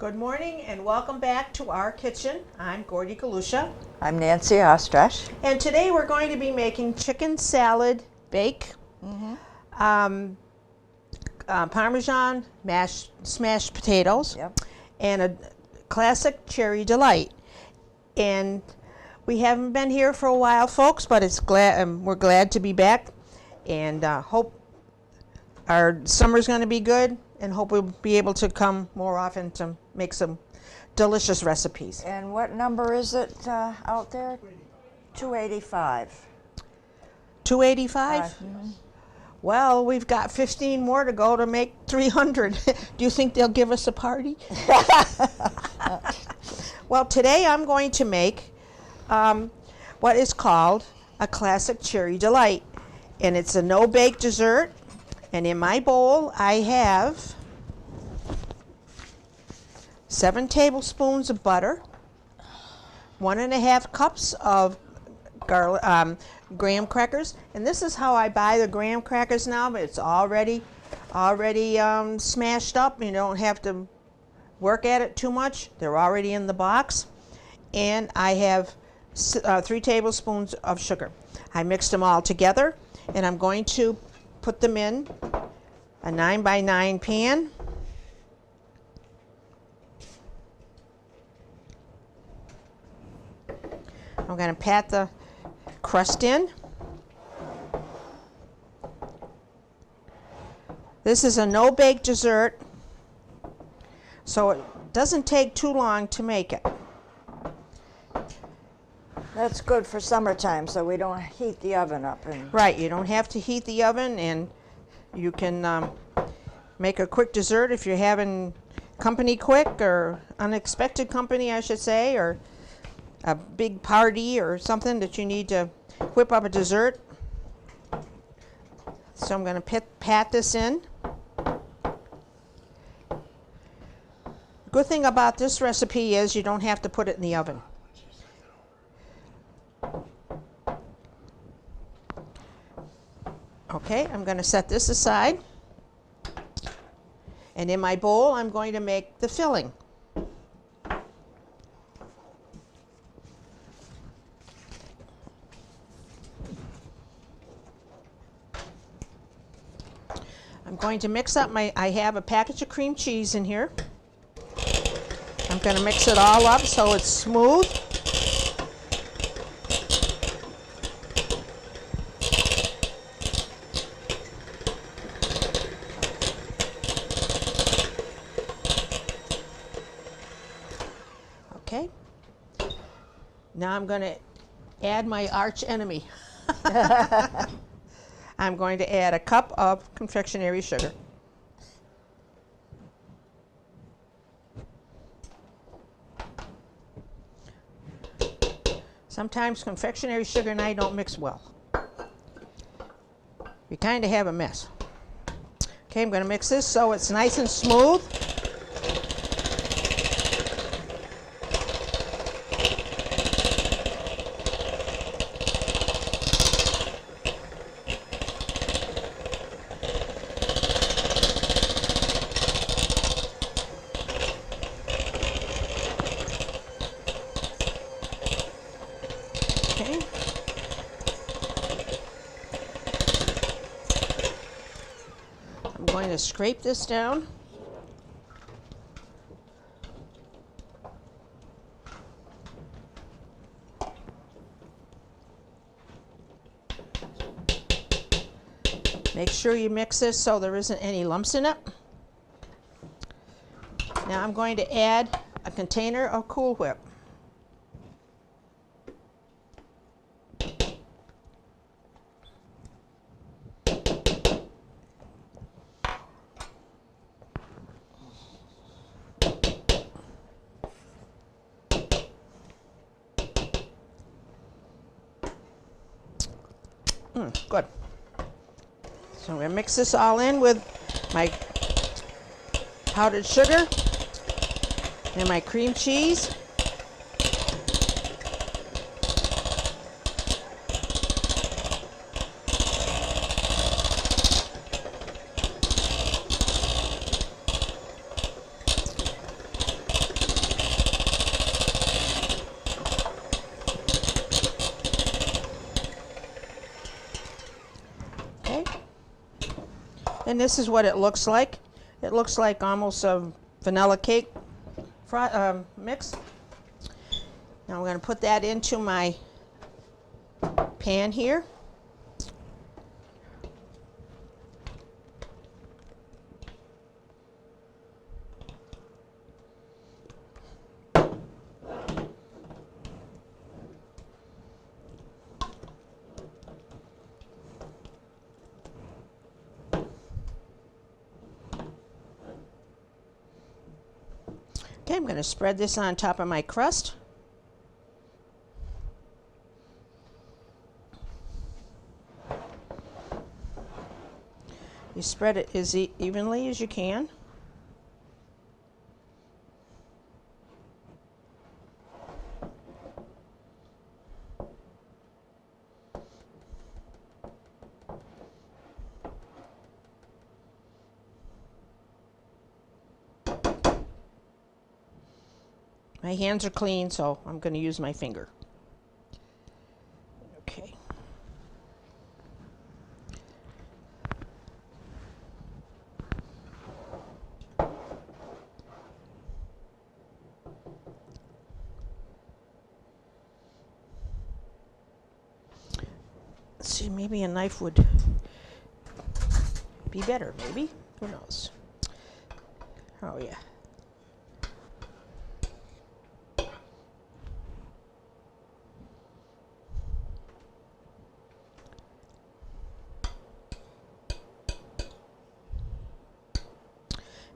Good morning and welcome back to our kitchen. I'm Gordy Galusha. I'm Nancy Ostrash. And today we're going to be making chicken salad bake, Parmesan smashed potatoes, and a classic cherry delight. And we haven't been here for a while, folks, but we're glad to be back, and hope our summer's going to be good, and hope we'll be able to come more often to make some delicious recipes. And what number is it out there? 285. 285? Well, we've got 15 more to go to make 300. Do you think they'll give us a party? Well, today I'm going to make what is called a classic cherry delight. And it's a no-bake dessert. And in my bowl, I have 7 tablespoons of butter, 1.5 cups of graham crackers. And this is how I buy the graham crackers now, but it's already smashed up. You don't have to work at it too much. They're already in the box. And I have 3 tablespoons of sugar. I mixed them all together, and I'm going to put them in a 9x9 pan. I'm going to pat the crust in. This is a no-bake dessert, so it doesn't take too long to make it. That's good for summertime, so we don't heat the oven up. Right, you don't have to heat the oven, and you can make a quick dessert if you're having company quick, or unexpected company, I should say, or a big party or something that you need to whip up a dessert. So I'm going to pat this in. Good thing about this recipe is you don't have to put it in the oven. Okay, I'm going to set this aside. And in my bowl, I'm going to make the filling. I'm going to mix up I have a package of cream cheese in here. I'm going to mix it all up so it's smooth. Okay. Now I'm going to add my arch enemy. I'm going to add a cup of confectionery sugar. Sometimes confectionery sugar and I don't mix well. You kind of have a mess. Okay, I'm going to mix this so it's nice and smooth. Okay. I'm going to scrape this down. Make sure you mix this so there isn't any lumps in it. Now I'm going to add a container of Cool Whip. Good. So I'm going to mix this all in with my powdered sugar and my cream cheese. And this is what it looks like. It looks like almost a vanilla cake mix. Now I'm going to put that into my pan here. Okay, I'm going to spread this on top of my crust. You spread it as evenly as you can. My hands are clean, so I'm going to use my finger. Okay. Let's see, maybe a knife would be better, maybe. Who knows? Oh, yeah.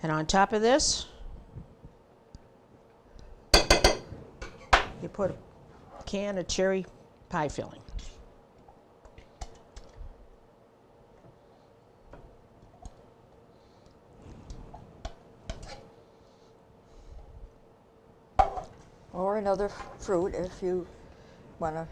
And on top of this, you put a can of cherry pie filling. Or another fruit if you want to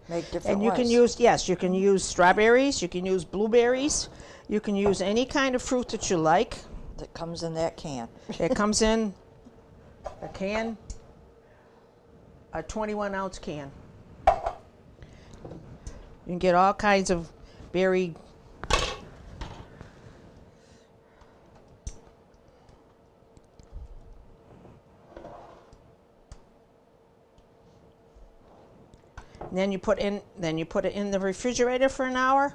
make different And you ones. can use, yes, you can use strawberries, you can use blueberries, you can use any kind of fruit that you like. That comes in that can. It comes in a can, a 21-ounce can. You can get all kinds of berry. And then you put it in the refrigerator for an hour.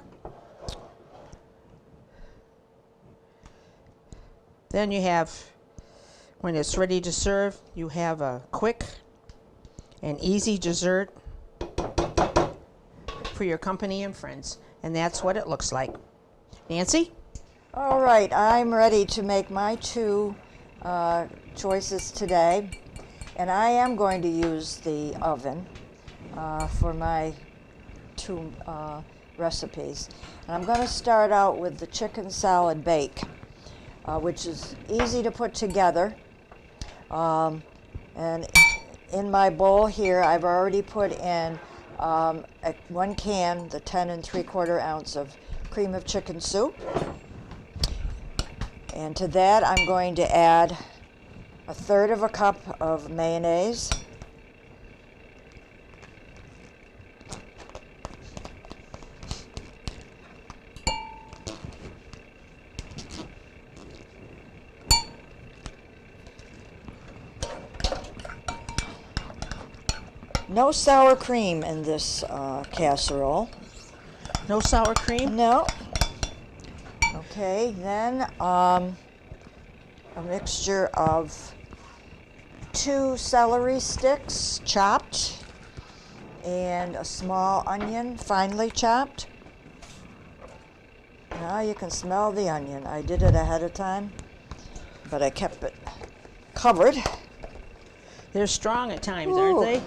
Then you have, when it's ready to serve, you have a quick and easy dessert for your company and friends. And that's what it looks like. Nancy? All right, I'm ready to make my two choices today. And I am going to use the oven for my two recipes. And I'm going to start out with the chicken salad bake, which is easy to put together. And in my bowl here, I've already put in 1 can, the 10 3/4 ounce of cream of chicken soup. And to that, I'm going to add 1/3 cup of mayonnaise. No sour cream in this casserole. No sour cream? No. Okay, then a mixture of 2 celery sticks chopped and a small onion finely chopped. Now you can smell the onion. I did it ahead of time, but I kept it covered. They're strong at times, Ooh. aren't they?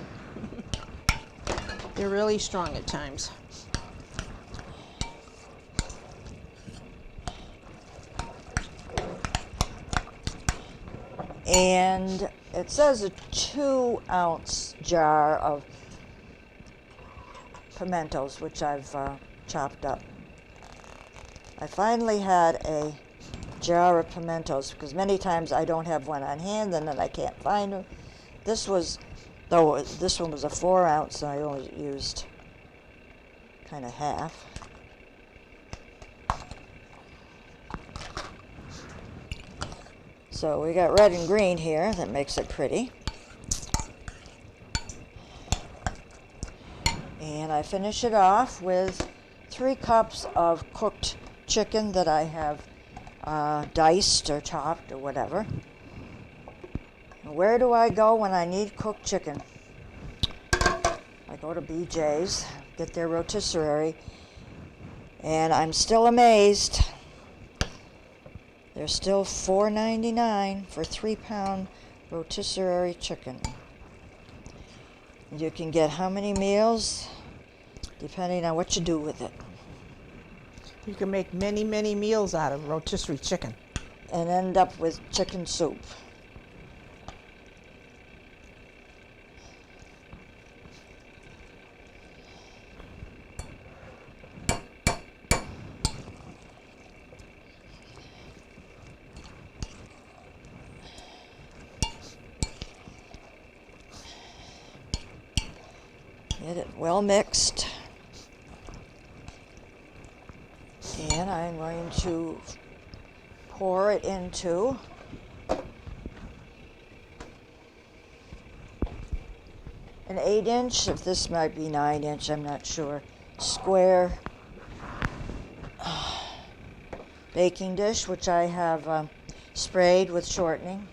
They're really strong at times. And it says a 2-ounce jar of pimentos, which I've chopped up. I finally had a jar of pimentos because many times I don't have one on hand and then I can't find them. This one was a 4-ounce, so I only used kind of half. So we got red and green here. That makes it pretty. And I finish it off with 3 cups of cooked chicken that I have diced or chopped or whatever. Where do I go when I need cooked chicken? I go to BJ's, get their rotisserie, and I'm still amazed. They're still $4.99 for 3-pound rotisserie chicken. You can get how many meals? Depending on what you do with it. You can make many, many meals out of rotisserie chicken. And end up with chicken soup. Get it well mixed. And I'm going to pour it into an 8-inch, if this might be 9-inch, I'm not sure, square baking dish, which I have sprayed with shortening.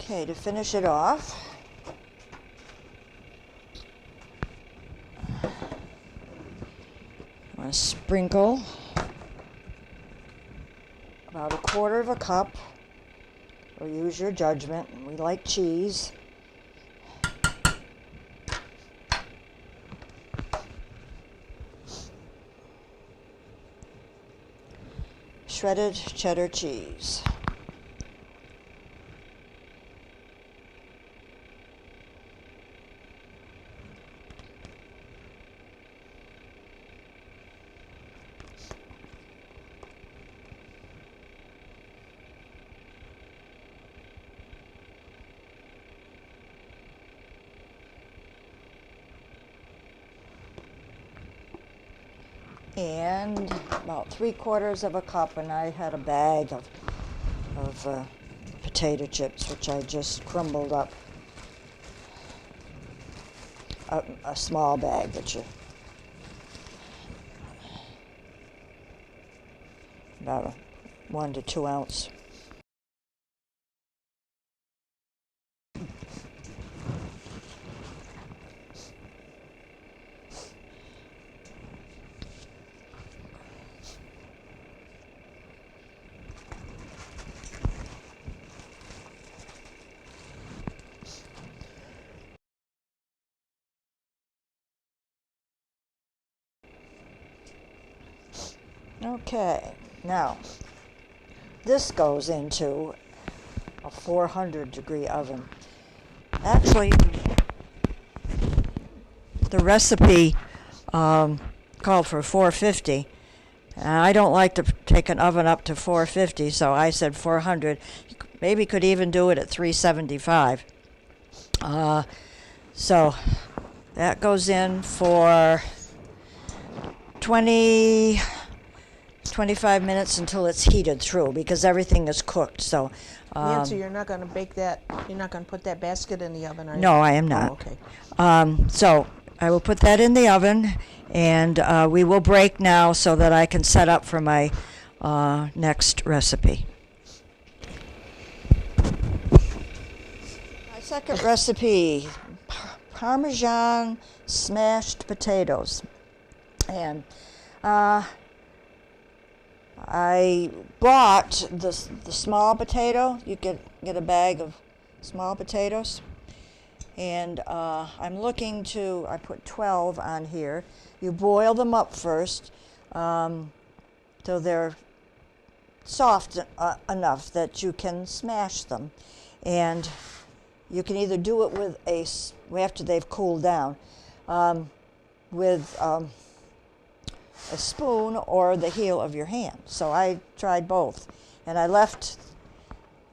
Okay, to finish it off, I'm going to sprinkle about 1/4 cup, or use your judgment. We like cheese. Shredded cheddar cheese. And about 3/4 cup, and I had a bag of potato chips, which I just crumbled up. A small bag that you, about a 1 to 2 ounce. Okay, now this goes into a 400-degree oven. Actually, the recipe called for 450. And I don't like to take an oven up to 450, so I said 400. Maybe could even do it at 375. So that goes in for 25 minutes until it's heated through, because everything is cooked. So Nancy, you're not going to bake that, you're not going to put that basket in the oven, are you? no, I am not. Oh, okay. So I will put that in the oven, and we will break now so that I can set up for my next recipe. My second recipe, Parmesan smashed potatoes. And I bought the small potato. You get a bag of small potatoes. And I'm looking to, I put 12 on here. You boil them up first till they're soft enough that you can smash them. And you can either do it with after they've cooled down, with a spoon or the heel of your hand. So I tried both. And I left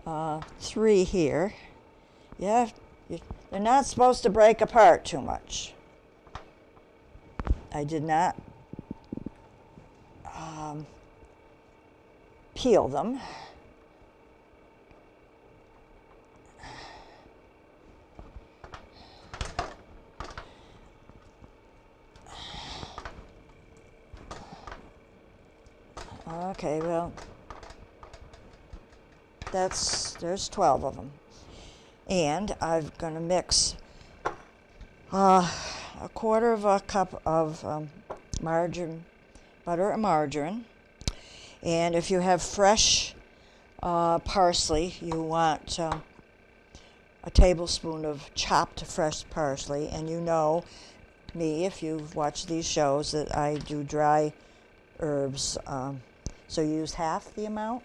3 here. They're not supposed to break apart too much. I did not peel them. Okay, well, there's 12 of them. And I'm going to mix a quarter of a cup of margarine, butter and margarine. And if you have fresh parsley, you want a tablespoon of chopped fresh parsley. And you know me, if you've watched these shows, that I do dry herbs. So you use half the amount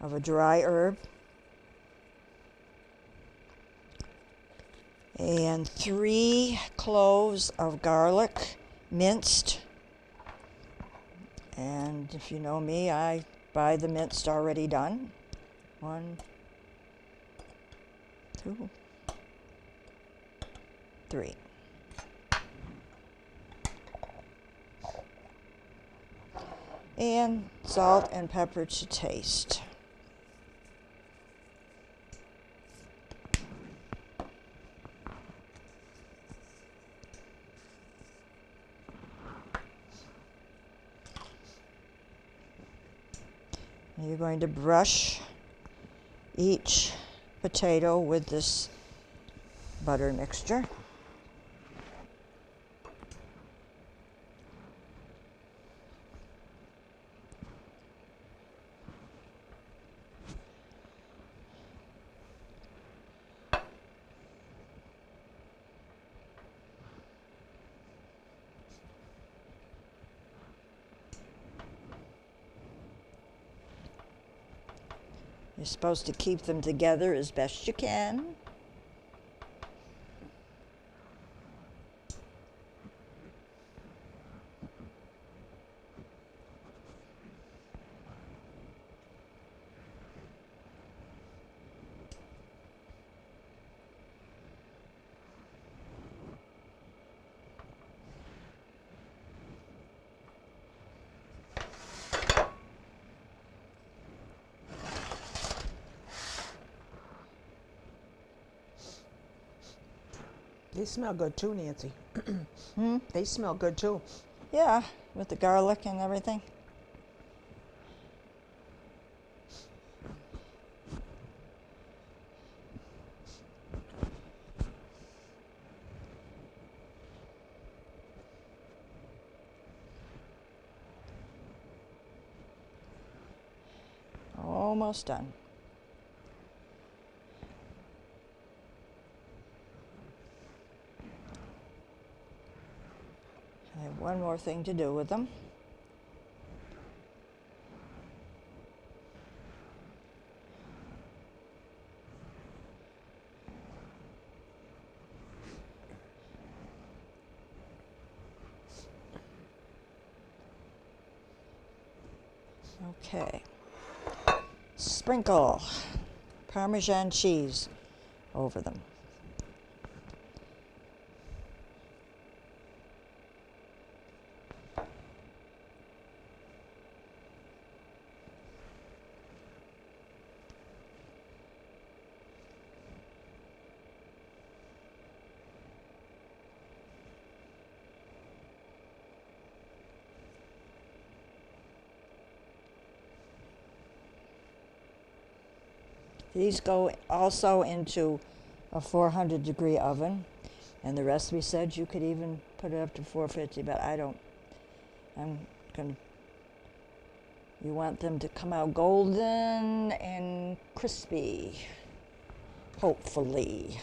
of a dry herb. And 3 cloves of garlic, minced. And if you know me, I buy the minced already done. 1, 2, 3. And salt and pepper to taste. And you're going to brush each potato with this butter mixture. You're supposed to keep them together as best you can. They smell good too, Nancy. They smell good too. Yeah, with the garlic and everything. Almost done. I have one more thing to do with them. Okay. Sprinkle Parmesan cheese over them. These go also into a 400-degree oven, and the recipe said you could even put it up to 450, but you want them to come out golden and crispy, hopefully.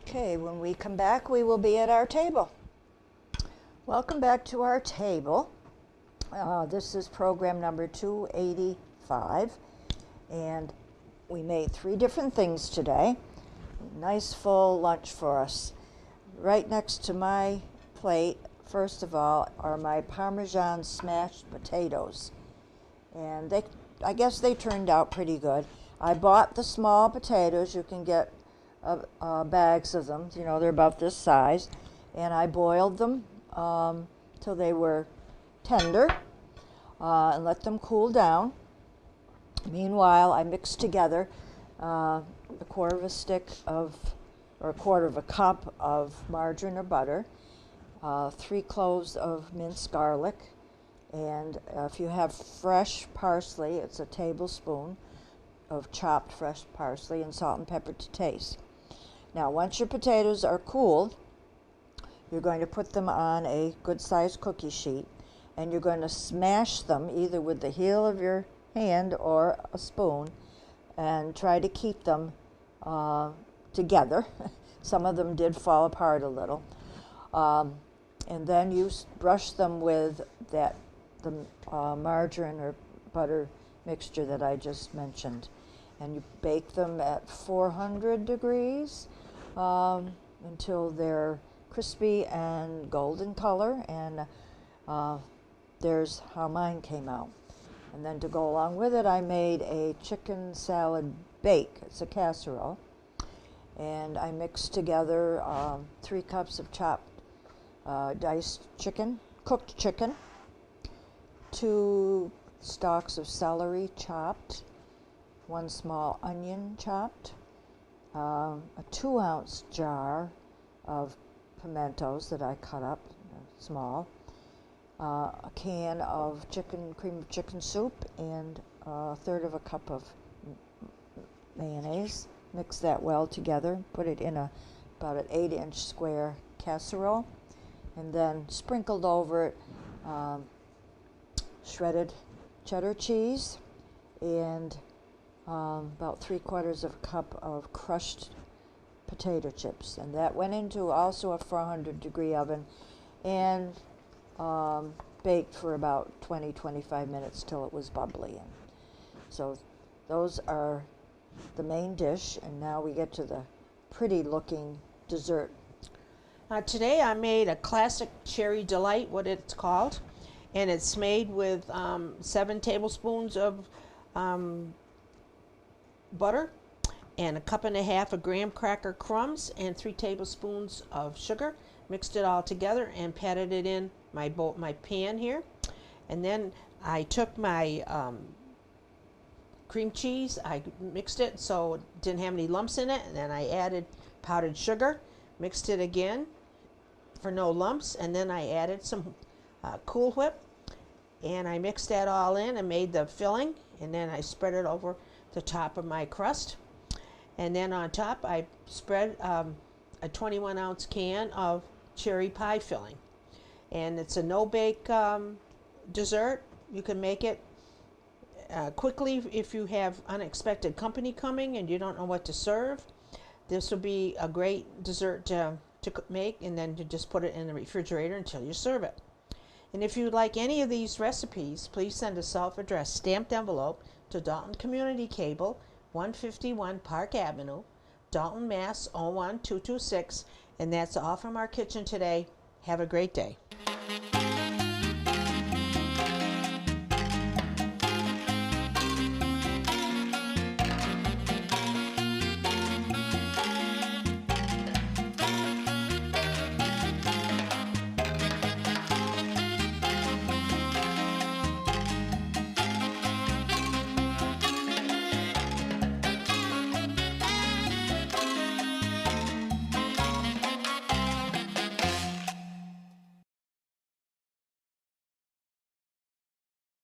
Okay, when we come back, we will be at our table. Welcome back to our table. This is program number 285, and we made 3 different things today. Nice full lunch for us. Right next to my plate, first of all, are my Parmesan smashed potatoes, and I guess they turned out pretty good. I bought the small potatoes. You can get bags of them, you know, they're about this size, and I boiled them till they were tender and let them cool down. Meanwhile, I mixed together a quarter of a cup of margarine or butter, 3 cloves of minced garlic, and if you have fresh parsley, it's a tablespoon of chopped fresh parsley, and salt and pepper to taste. Now, once your potatoes are cooled, you're going to put them on a good-sized cookie sheet, and you're going to smash them either with the heel of your hand or a spoon, and try to keep them together. Some of them did fall apart a little. And then you brush them with the margarine or butter mixture that I just mentioned. And you bake them at 400 degrees until they're crispy and golden color, and there's how mine came out. And then to go along with it, I made a chicken salad bake. It's a casserole. And I mixed together 3 cups of chopped diced chicken, cooked chicken, 2 stalks of celery chopped, 1 small onion chopped, a 2-ounce jar of pimentos that I cut up small, a can of cream of chicken soup, and 1/3 of a cup of mayonnaise. Mix that well together, put it in about an 8-inch square casserole, and then sprinkled over it shredded cheddar cheese and about 3/4 of a cup of crushed potato chips, and that went into also a 400-degree oven and baked for about 20-25 minutes till it was bubbly. And so those are the main dish, and now we get to the pretty looking dessert. Today I made a classic cherry delight, what it's called, and it's made with 7 tablespoons of butter and 1.5 cups of graham cracker crumbs and 3 tablespoons of sugar. Mixed it all together and patted it in my pan here. And then I took my cream cheese, I mixed it so it didn't have any lumps in it, and then I added powdered sugar, mixed it again for no lumps, and then I added some Cool Whip, and I mixed that all in and made the filling, and then I spread it over the top of my crust. And then on top I spread a 21-ounce can of cherry pie filling. And it's a no-bake dessert. You can make it quickly if you have unexpected company coming and you don't know what to serve. This will be a great dessert to make, and then to just put it in the refrigerator until you serve it. And if you like any of these recipes, please send a self-addressed stamped envelope to Dalton Community Cable, 151 Park Avenue, Dalton, Mass. 01226. And that's all from our kitchen today. Have a great day.